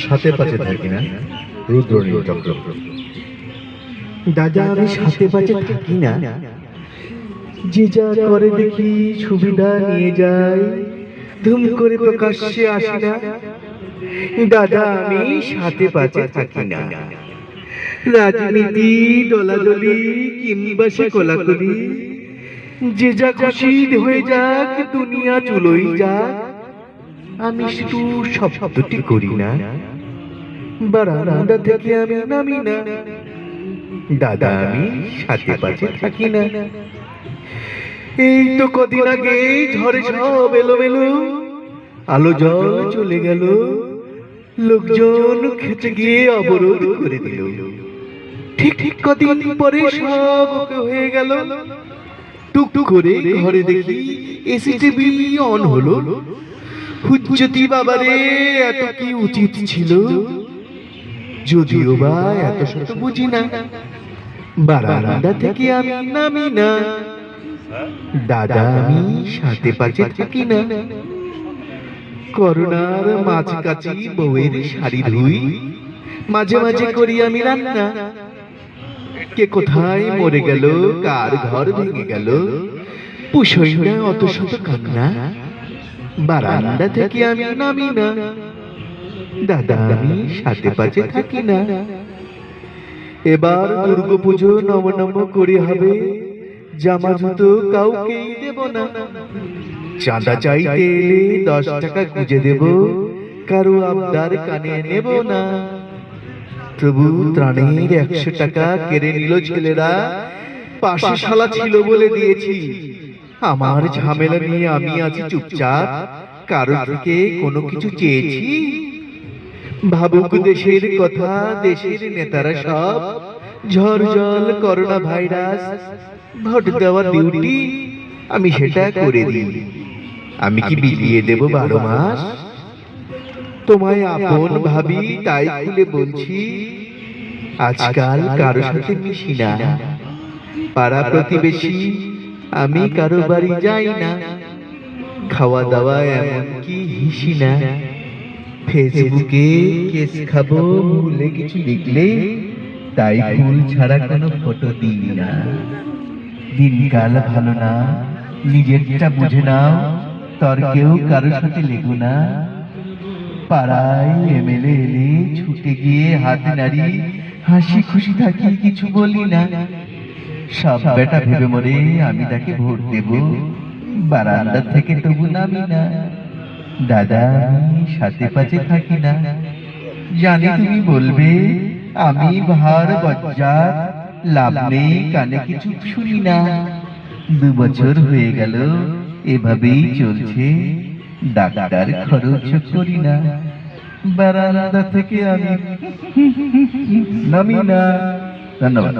সাথে পাচে থাকি না, রুদ্রনীল চক্র। দাদা আমি সাথে পাচে থাকি না, যে যা করে দেখি সুবিধা নিয়ে যায়, ধুম করে প্রকাশ্যে আসি না। দাদা আমি সাথে পাচে থাকি না, রাজনীতি দলাদলি কিংবা সে কোলাকুলি, যে যা খুশি হয়ে যাক, দুনিয়া চুলোই যাক, আমি শুধু শব্দটি করি না, বারান্দা থেকে আমি নামি না। দাদা আমি সাথে পাচে থাকি না। এই তো কদিন আগে ঝড়ে সব এলোমেলো, আলো জল চলে গেল, লোকজন খেতে গিয়ে অবরোধ করে দিল। ঠিক ঠিক কদিন পরে সব ওকে হয়ে গেল। টুক করে ঘরে দেখি এসি টিভি অন হলো। হুজ্জতি বাবারে, এত কি উচিত ছিল? যদিও বা এত শত বুঝি না, বারান্দা থেকে আমি নামি না। দাদা আমি সাথে পাচে থাকি না। করোনার মাঝকাছি বউয়ের শাড়ি ধুই, মাঝে মাঝে করি আমি রান্না। কে কোথায় মরে গেল, কার ঘর ভেঙে গেল, পুষই না অত শত কান্না। বারান্দা থেকে আমি নামি না। দাদা আমি সাথে পাচে থাকি না। এবার দুর্গাপুজো নম করে হবে, জামা জুতো কাউকেই দেব না। চাঁদা চাইতে এলে 10 টাকা গুঁজে দেব, কারো আবদার কানে নেব না। তবু ত্রাণের 100 টাকা কেড়ে নিল ছেলেরা, পাশে শালা ছিল বলে দিয়েছি। আমার ঝামেলা নিয়ে আমি আছি চুপচাপ, কারো থেকে কোনো কিছু চেয়েছি? ভাবুক দেশের কথা দেশের নেতারা সব, ঝড় জল করোনা ভাইরাস, ভোট দেওয়ার ডিউটি আমি সেটা করে দিই। আমি কি বিলিয়ে দেব 12 মাস? তোমায় আপন ভাবি তাই খুলে বলছি, আজকাল কারো সাথে মিশি না। পাড়া প্রতিবেশী আমি কারো বাড়ি যাই না। খাওয়া দাওয়া এমনকি হিসি না। ফেসবুকে কেস খাবো ভুলে কিছু লিখলে, তাই ফুল ছাড়া কোনো ফটো দিই না। দিনকাল ভালো না, নিজেরটা বুঝে নাও, তর্কেও কারো সাথে লেগো না। পাড়ায় এমএলএ এলে ছুটে গিয়ে হাত নাড়ি, হাসি খুশি থাকি, কিছু বলি না। সব বেটা ভেবে মরে আমি তাকে ভোট দেব, বারান্দা থেকে তবু নামি না। দাদা আমি সাথে পাচে থাকি না। জানি তুমি বলবে আমি ভার বজ্জাত, লাভ নেই কানে কিছু শুনি না। 2 বছর হয়ে গেল এভাবেই চলছে, ডাক্তার খরচ করি না। বারান্দা থেকে আমি নামি না। ধন্যবাদ।